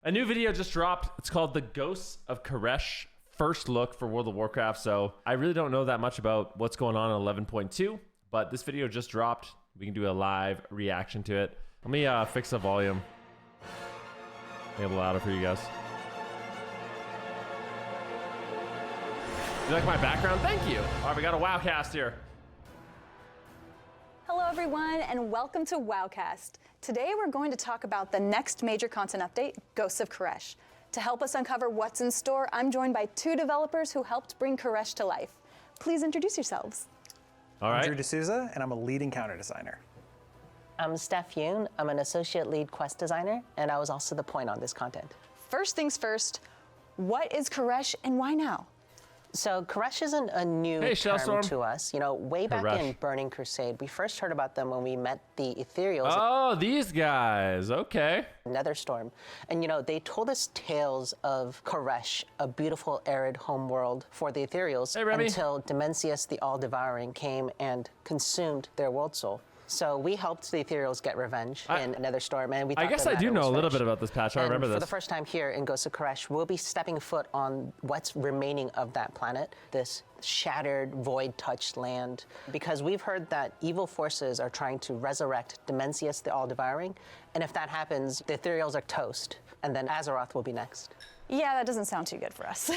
A new video just dropped. It's called The Ghosts of Caresh First Look for World of Warcraft. So I really don't know that much about what's going on in 11.2, but this video just dropped. We can do a live reaction to it. Let me fix the volume. Make it louder for you guys. You like my background? Thank you. All right, we got a Wowcast here. Hello everyone and welcome to Wowcast. Today we're going to talk about the next major content update, Ghosts of Caresh. To help us uncover what's in store, I'm joined by two developers who helped bring Caresh to life. Please introduce yourselves. All right. I'm Drew D'Souza, and I'm a lead encounter designer. I'm Steph Yoon. I'm an associate lead quest designer, and I was also the point on this content. First things first, what is Caresh and why now? So Caresh isn't a new term to us. You know, way back in Burning Crusade, we first heard about them when we met the Ethereals. Oh, these guys. Okay. Netherstorm. And, you know, they told us tales of Caresh, a beautiful arid homeworld for the Ethereals, until Dimensius the All-Devouring came and consumed their world soul. So we helped the Ethereals get revenge in Netherstorm, and we thought I guess I do know a little bit about this patch. I remember this. For the first time here in Ghosts of Caresh, we'll be stepping foot on what's remaining of that planet, this shattered, void-touched land, because we've heard that evil forces are trying to resurrect Dimensius the All-Devouring, and if that happens, the Ethereals are toast, and then Azeroth will be next. Yeah, that doesn't sound too good for us.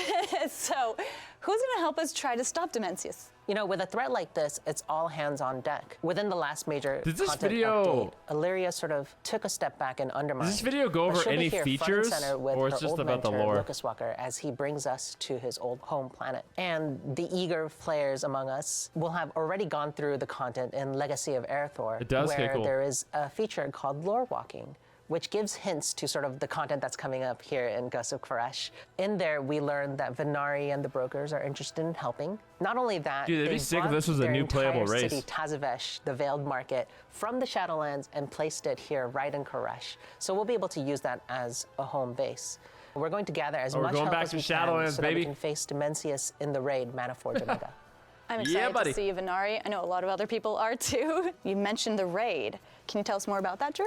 So, who's going to help us try to stop Dimensius? You know, with a threat like this, it's all hands on deck. Within the last major content video update, Illyria sort of took a step back and undermined. Does this video go over any features, or it's just about the lore? Locust Walker, as he brings us to his old home planet. And the eager players among us will have already gone through the content in Legacy of Aerithor, where there is a feature called Lore Walking, which gives hints to sort of the content that's coming up here in Ghosts of Caresh. In there, we learned that Venari and the brokers are interested in helping. Not only that, dude, it'd be sick if this was a new playable race. City, Tazavesh, the Veiled Market, from the Shadowlands and placed it here right in Caresh. So we'll be able to use that as a home base. We're going to gather as much help as we can so that we can face Dimensius in the raid Manaforge Omega. I'm excited to see Venari. I know a lot of other people are too. You mentioned the raid. Can you tell us more about that, Drew?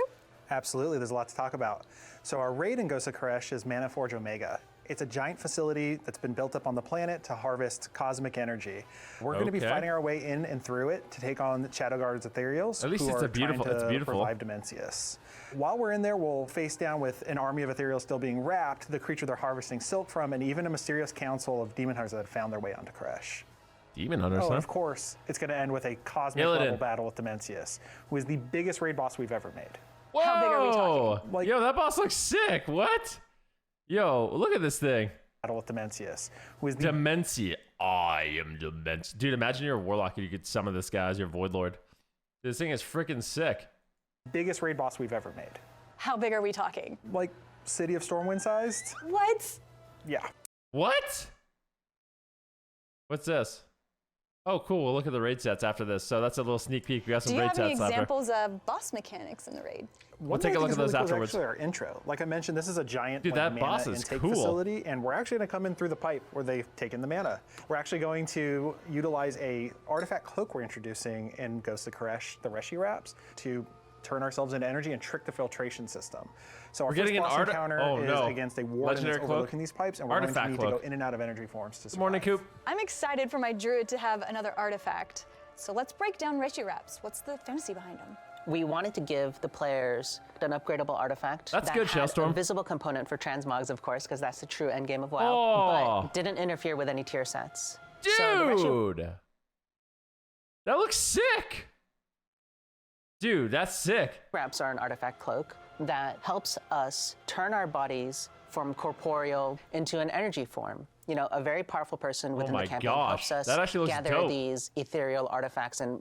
Absolutely, there's a lot to talk about. So our raid in Ghosts of Caresh is Manaforge Omega. It's a giant facility that's been built up on the planet to harvest cosmic energy. We're going to be fighting our way in and through it to take on Shadowguard's Ethereals, At least who it's are trying to beautiful. revive Dimensius. While we're in there, we'll face down with an army of Ethereals still being wrapped, the creature they're harvesting silk from, and even a mysterious council of demon hunters that have found their way onto Caresh. Demon hunters, and of course, it's going to end with a cosmic level battle with Dimensius, who is the biggest raid boss we've ever made. Whoa! How big are we talking? Like, yo, that boss looks sick. What? Yo, look at this thing. Battle with Dimensius. Who is Dementia. I am Dementia. Dude, imagine you're a warlock and you could summon this guy as your Void Lord. This thing is freaking sick. Biggest raid boss we've ever made. How big are we talking? Like City of Stormwind sized. What? Yeah. What? What's this? Oh, cool. We'll look at the raid sets after this. So that's a little sneak peek. We got some raid sets. Do you have any examples of boss mechanics in the raid? We'll take a look at those afterwards. Actually, our intro. Like I mentioned, this is a giant that boss is intake cool. facility, and we're actually going to come in through the pipe where they've taken the mana. We're actually going to utilize a artifact cloak we're introducing in Ghosts of Caresh, the Reshi Wraps, to turn ourselves into energy and trick the filtration system. So our first boss encounter is against a warden that's overlooking these pipes, and we're going to need to go in and out of energy forms to survive. Morning, Coop. I'm excited for my druid to have another artifact. So let's break down Reshi Wraps. What's the fantasy behind them? We wanted to give the players an upgradable artifact that had a visible component for transmogs, of course, because that's the true endgame of WoW, but didn't interfere with any tier sets. Dude! So that looks sick! Dude, that's sick. Wraps are an artifact cloak that helps us turn our bodies from corporeal into an energy form. You know, a very powerful person within the campaign helps us gather these ethereal artifacts and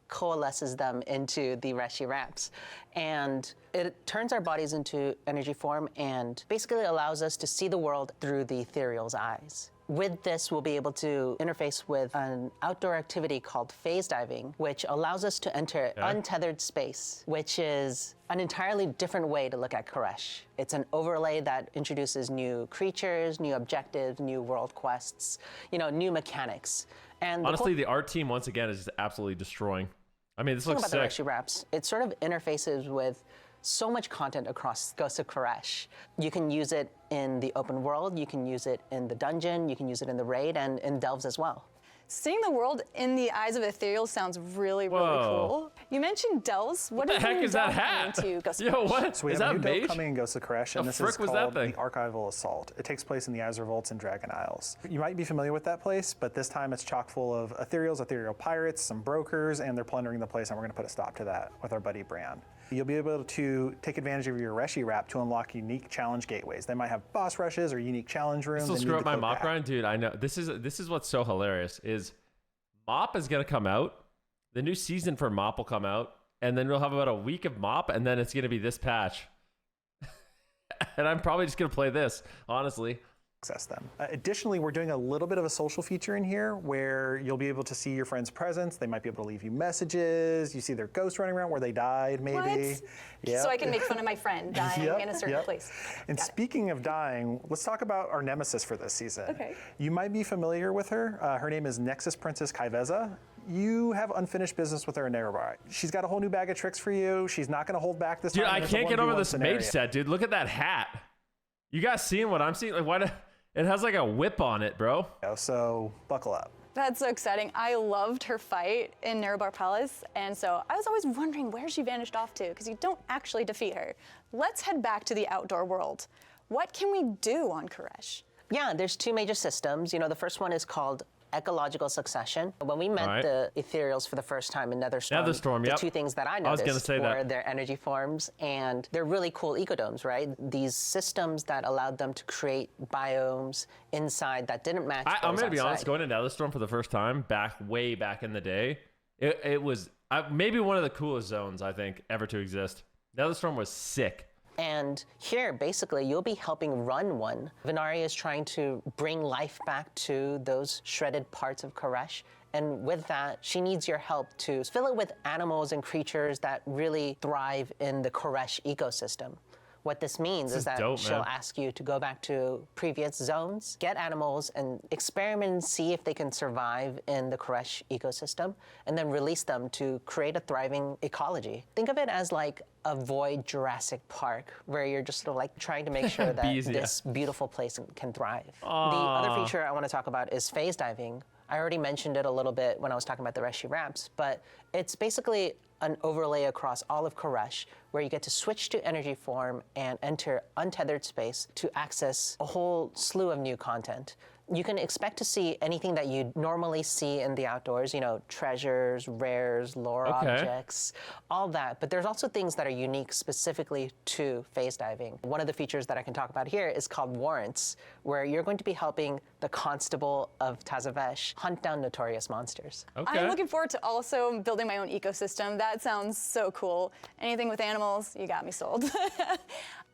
coalesces them into the Reshi Wraps. And it turns our bodies into energy form and basically allows us to see the world through the ethereal's eyes. With this, we'll be able to interface with an outdoor activity called phase diving, which allows us to enter untethered space, which is an entirely different way to look at Caresh. It's an overlay that introduces new creatures, new objectives, new world quests, you know, new mechanics. And honestly, the art team, once again, is just absolutely destroying. I mean, this looks sick. About the Reshi Wraps, it sort of interfaces with so much content across Ghosts of Caresh. You can use it in the open world, you can use it in the dungeon, you can use it in the raid, and in delves as well. Seeing the world in the eyes of ethereal sounds really, really cool. You mentioned delves. What the heck is that hat? To Ghosts of Yo, Caresh? what? So we is have a that new mage? delve coming in Ghosts of Caresh, and this is was called that thing? the Archival Assault. It takes place in the Azure Vaults and Dragon Isles. You might be familiar with that place, but this time it's chock full of ethereals, ethereal pirates, some brokers, and they're plundering the place, and we're going to put a stop to that with our buddy Bran. You'll be able to take advantage of your Reshi wrap to unlock unique challenge gateways. They might have boss rushes or unique challenge rooms. This will screw up my mop grind, dude. I know. This is what's so hilarious is Mop is gonna come out. The new season for Mop will come out, and then we'll have about a week of Mop, and then it's gonna be this patch. And I'm probably just gonna play this, honestly. Access them. Additionally, we're doing a little bit of a social feature in here where you'll be able to see your friends' presents. They might be able to leave you messages. You see their ghosts running around where they died, maybe. What? Yep. So I can make fun of my friend dying in a certain place. And speaking of dying, let's talk about our nemesis for this season. Okay. You might be familiar with her. Her name is Nexus Princess Kaiveza. You have unfinished business with her in Erebar. She's got a whole new bag of tricks for you. She's not going to hold back this time. Dude, I can't get over this mage set, dude. Look at that hat. You guys seeing what I'm seeing? Like, why? It has like a whip on it, bro. So buckle up. That's so exciting. I loved her fight in Nerebar Palace, and so I was always wondering where she vanished off to, because you don't actually defeat her. Let's head back to the outdoor world. What can we do on Caresh? Yeah, there's two major systems. You know, the first one is called ecological succession. When we met the ethereals for the first time in Netherstorm, the two things that I noticed were their energy forms and their really cool ecodomes, right? These systems that allowed them to create biomes inside that didn't match I'm going to be honest, going to Netherstorm for the first time, way back in the day, it was maybe one of the coolest zones, I think, ever to exist. Netherstorm was sick. And here, basically, you'll be helping run one. Venari is trying to bring life back to those shredded parts of Caresh. And with that, she needs your help to fill it with animals and creatures that really thrive in the Caresh ecosystem. What this means is that she'll ask you to go back to previous zones, get animals, and experiment and see if they can survive in the Caresh ecosystem, and then release them to create a thriving ecology. Think of it as like a void Jurassic Park, where you're just sort of like trying to make sure that this beautiful place can thrive. The other feature I want to talk about is phase diving. I already mentioned it a little bit when I was talking about the Reshi wraps, but it's basically an overlay across all of Caresh where you get to switch to energy form and enter untethered space to access a whole slew of new content. You can expect to see anything that you normally see in the outdoors, you know, treasures, rares, lore objects, all that. But there's also things that are unique specifically to phase diving. One of the features that I can talk about here is called Warrants, where you're going to be helping the Constable of Tazavesh hunt down notorious monsters. I'm looking forward to also building my own ecosystem. That sounds so cool. Anything with animals, you got me sold.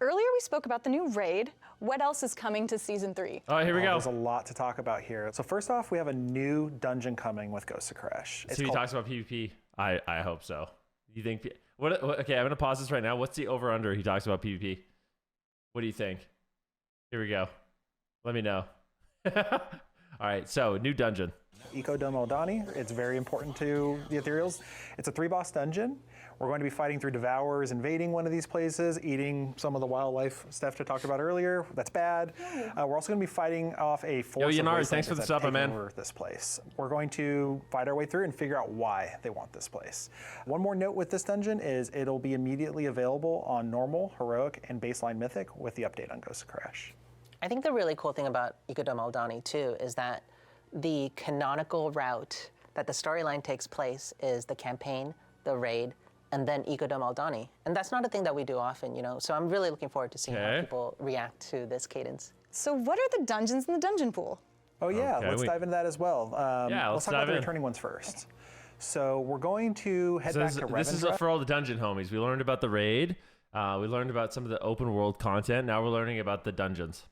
Earlier we spoke about the new raid. What else is coming to season 3? Oh, here we go. There's a lot to talk about here. So first off, we have a new dungeon coming with Ghosts of Caresh. So he talks about PvP. I hope so. You think? Okay, I'm gonna pause this right now. What's the over under? He talks about PvP. What do you think? Here we go. Let me know. All right. So new dungeon. Ecodome Eldani. It's very important to the ethereals. It's a 3-boss dungeon. We're going to be fighting through devourers, invading one of these places, eating some of the wildlife Steph talked about earlier. That's bad. We're also going to be fighting off a force of Yanari, thanks for the sub, man. over this place. We're going to fight our way through and figure out why they want this place. One more note with this dungeon is it'll be immediately available on normal, heroic, and baseline mythic with the update on Ghosts of Caresh. I think the really cool thing about Ecodome Eldani too is that the canonical route that the storyline takes place is the campaign, the raid, and then Ecodome Eldani. And that's not a thing that we do often, you know? So I'm really looking forward to seeing how people react to this cadence. So what are the dungeons in the dungeon pool? Oh yeah, let's dive into that as well. Let's talk about the returning ones first. So we're going to head back to Revendra. This is for all the dungeon homies. We learned about the raid. We learned about some of the open world content. Now we're learning about the dungeons.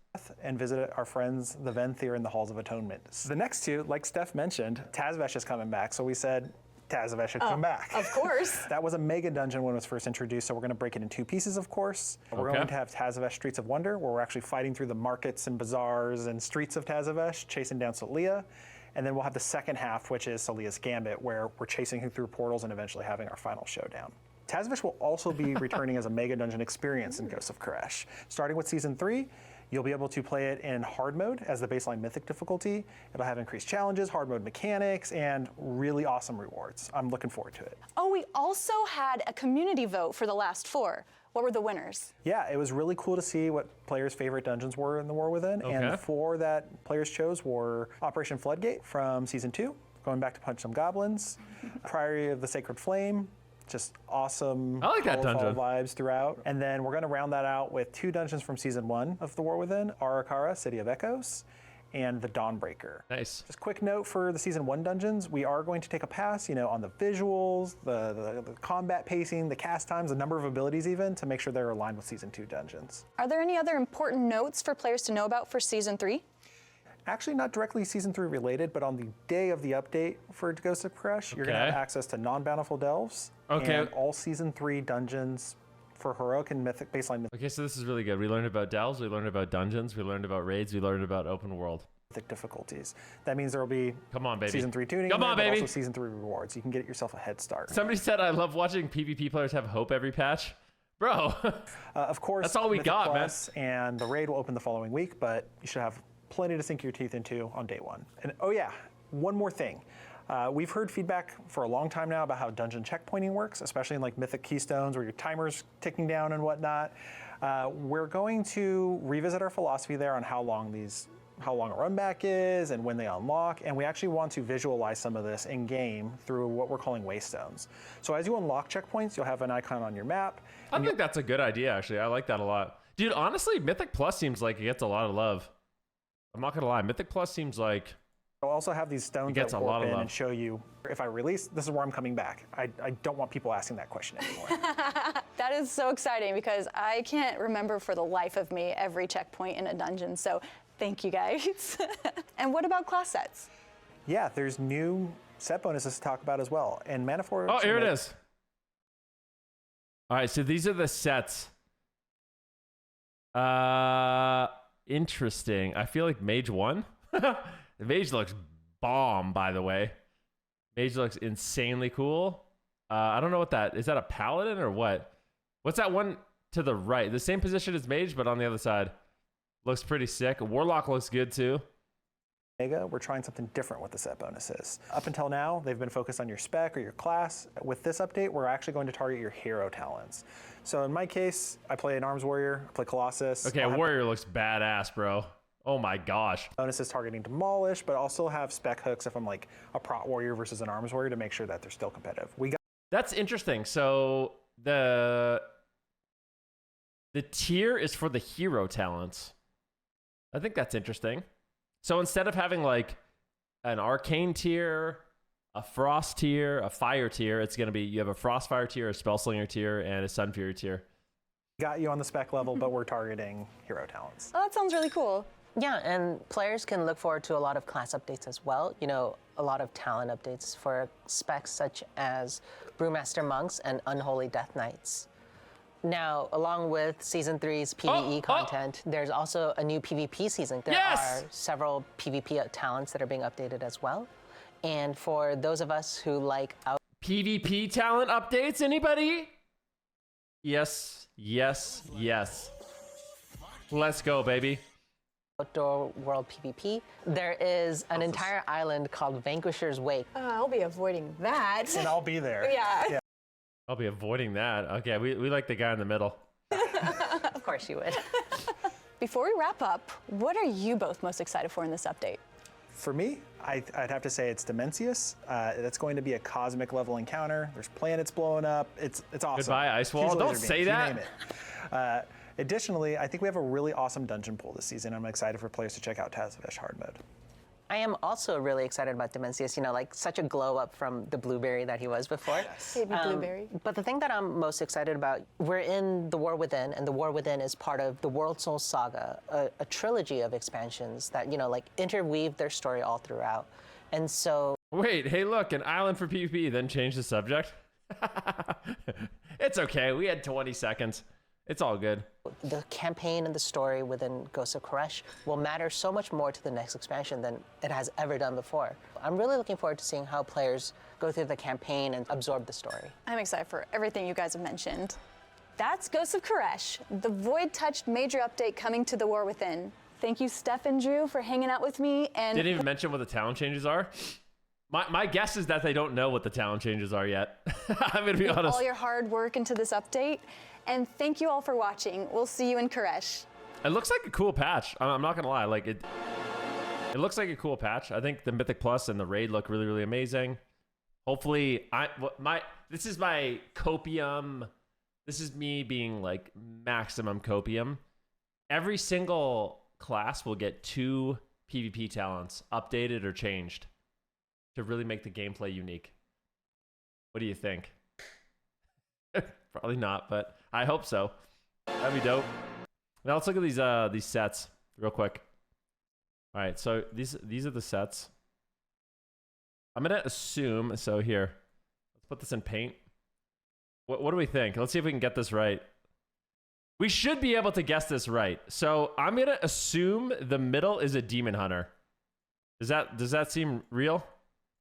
And visit our friends, the Venthir in the Halls of Atonement. The next two, like Steph mentioned, Tazavesh is coming back. So we said Tazavesh should come back. Of course. That was a mega dungeon when it was first introduced, so we're going to break it in 2 pieces, of course. We're going to have Tazavesh Streets of Wonder, where we're actually fighting through the markets and bazaars and streets of Tazavesh, chasing down Solia. And then we'll have the second half, which is Solia's Gambit, where we're chasing through portals and eventually having our final showdown. Tazvesh will also be returning as a mega dungeon experience in Ghosts of Caresh. Starting with Season 3, you'll be able to play it in hard mode as the baseline mythic difficulty. It'll have increased challenges, hard mode mechanics, and really awesome rewards. I'm looking forward to it. Oh, we also had a community vote for the last 4. What were the winners? Yeah, it was really cool to see what players' favorite dungeons were in the War Within. Okay. And the 4 that players chose were Operation Floodgate from Season 2, going back to punch some goblins, Priory of the Sacred Flame, just awesome, I like that dungeon vibes throughout. And then we're going to round that out with 2 dungeons from Season 1 of The War Within, Arakara, City of Echoes, and the Dawnbreaker. Nice. Just quick note for the Season 1 dungeons, we are going to take a pass, on the visuals, the combat pacing, the cast times, the number of abilities even, to make sure they're aligned with Season 2 dungeons. Are there any other important notes for players to know about for Season 3? Actually, not directly Season 3 related, but on the day of the update for Ghosts of Caresh, you're going to have access to non-bountiful delves and all Season 3 dungeons for heroic and mythic baseline. Okay, so this is really good. We learned about delves, we learned about dungeons, we learned about raids, we learned about open world. Mythic difficulties. That means there will be Season 3 tuning, but also Season 3 rewards. You can get yourself a head start. Somebody said, I love watching PvP players have hope every patch. Bro, of course, that's all we Mythic got, Plus, man. And the raid will open the following week, but you should have plenty to sink your teeth into on day 1. And oh yeah, one more thing. We've heard feedback for a long time now about how dungeon checkpointing works, especially in like Mythic Keystones where your timer's ticking down and whatnot. We're going to revisit our philosophy there on how long a run back is and when they unlock, and we actually want to visualize some of this in game through what we're calling waystones. So as you unlock checkpoints, you'll have an icon on your map. I think that's a good idea, actually. I like that a lot. Dude, honestly, Mythic Plus seems like it gets a lot of love. I'm not gonna lie, Mythic Plus seems like I'll also have these stones that warp in and show you if I release, this is where I'm coming back. I don't want people asking that question anymore. That is so exciting because I can't remember for the life of me every checkpoint in a dungeon. So thank you guys. And what about class sets? Yeah, there's new set bonuses to talk about as well. And Manifold. Oh, here it is. All right, so these are the sets. Interesting. I feel like Mage won. The Mage looks bomb, by the way. Mage looks insanely cool. I don't know what that is. That a Paladin or what? What's that one to the right? The same position as Mage, but on the other side. Looks pretty sick. Warlock looks good too. We're trying something different with the set bonuses. Up until now, they've been focused on your spec or your class. With this update, we're actually going to target your hero talents. So in my case, I play an Arms Warrior, I play Colossus. Okay, Warrior looks badass, bro. Oh my gosh. Bonuses targeting Demolish, but also have spec hooks if I'm like a Prot Warrior versus an Arms Warrior to make sure that they're still competitive. That's interesting. So the tier is for the hero talents. I think that's interesting. So instead of having like an Arcane tier, a Frost tier, a Fire tier, it's going to be you have a Frostfire tier, a Spellslinger tier, and a Sunfury tier. Got you on the spec level, but we're targeting hero talents. Oh, that sounds really cool. Yeah, and players can look forward to a lot of class updates as well. A lot of talent updates for specs such as Brewmaster Monks and Unholy Death Knights. Now, along with Season 3's PvE content, there's also a new PvP season. There are several PvP talents that are being updated as well. And for those of us who like PvP talent updates, anybody? Yes. Let's go, baby. Outdoor World PvP, there is an entire island called Vanquisher's Wake. I'll be avoiding that. And I'll be there. Yeah. I'll be avoiding that. Okay, we like the guy in the middle. Of course you would. Before we wrap up, what are you both most excited for in this update? For me, I'd have to say it's Dimensius. That's going to be a cosmic level encounter. There's planets blowing up. It's awesome. Goodbye, Ice Wall. Don't say that. You name it. Additionally, I think we have a really awesome dungeon pool this season. I'm excited for players to check out Tazvesh hard mode. I am also really excited about Dimensius, like such a glow up from the blueberry that he was before. Yes. Baby blueberry. But the thing that I'm most excited about, we're in the War Within, and the War Within is part of the World Soul Saga, a trilogy of expansions that, interweave their story all throughout. And so... Wait, hey look, an island for PvP, then change the subject? It's okay, we had 20 seconds. It's all good. The campaign and the story within Ghosts of Caresh will matter so much more to the next expansion than it has ever done before. I'm really looking forward to seeing how players go through the campaign and absorb the story. I'm excited for everything you guys have mentioned. That's Ghosts of Caresh, the void-touched major update coming to the War Within. Thank you, Steph and Drew, for hanging out with me. And didn't even mention what the talent changes are. My guess is that they don't know what the talent changes are yet. I'm gonna be honest. All your hard work into this update. And thank you all for watching. We'll see you in Caresh. It looks like a cool patch. I'm not gonna lie. Like it looks like a cool patch. I think the Mythic Plus and the Raid look really, really amazing. Hopefully, this is my copium. This is me being like maximum copium. Every single class will get 2 PvP talents updated or changed to really make the gameplay unique. What do you think? Probably not, but I hope so. That'd be dope. Now let's look at these sets real quick. All right, so these are the sets. I'm gonna assume, so here, let's put this in paint. What do we think? Let's see if we can get this right. We should be able to guess this right. So I'm gonna assume the middle is a Demon Hunter. Does that seem real?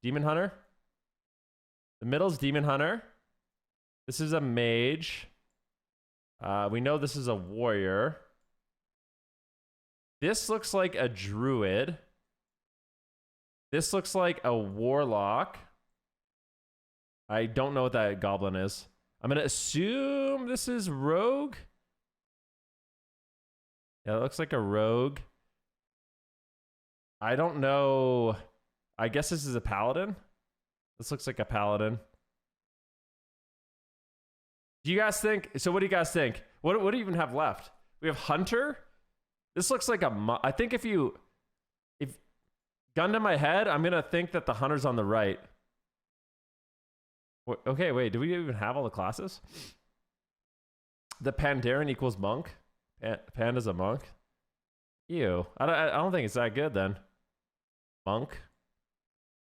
Demon Hunter? The middle's Demon Hunter. This is a mage. We know this is a warrior. This looks like a druid. This looks like a warlock. I don't know what that goblin is. I'm gonna assume this is rogue. Yeah, it looks like a rogue. I don't know. I guess this is a paladin. This looks like a paladin. Do you guys think? So what do you guys think? What do you even have left? We have hunter. This looks like a. I think if gun to my head, I'm gonna think that the hunter's on the right. Okay, wait. Do we even have all the classes? The Pandaren equals monk. Panda's a monk. Ew. I don't think it's that good then. Monk.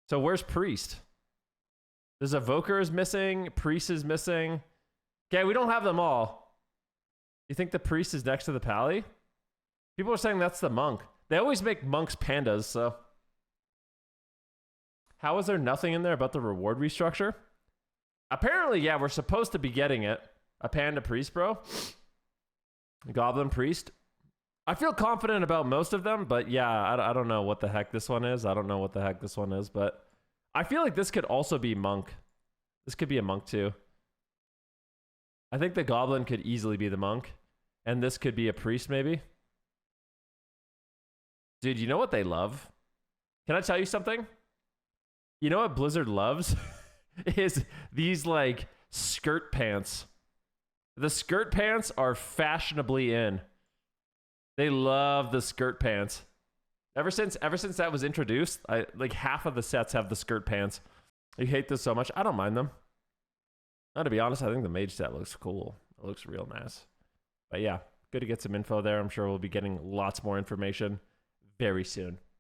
So where's priest? There's evoker is missing. Priest is missing. Okay, we don't have them all. You think the priest is next to the pally? People are saying that's the monk. They always make monks pandas, so. How is there nothing in there about the reward restructure? Apparently, yeah, we're supposed to be getting it. A panda priest, bro. Goblin priest. I feel confident about most of them, but yeah, I don't know what the heck this one is. I don't know what the heck this one is, but I feel like this could also be monk. This could be a monk too. I think the goblin could easily be the monk, and this could be a priest maybe. Dude, you know what they love? Can I tell you something? You know what Blizzard loves? Is these like skirt pants. The skirt pants are fashionably in. They love the skirt pants. Ever since that was introduced, like half of the sets have the skirt pants. You hate this so much. I don't mind them. Now, to be honest, I think the mage set looks cool. It looks real nice. But yeah, good to get some info there. I'm sure we'll be getting lots more information very soon.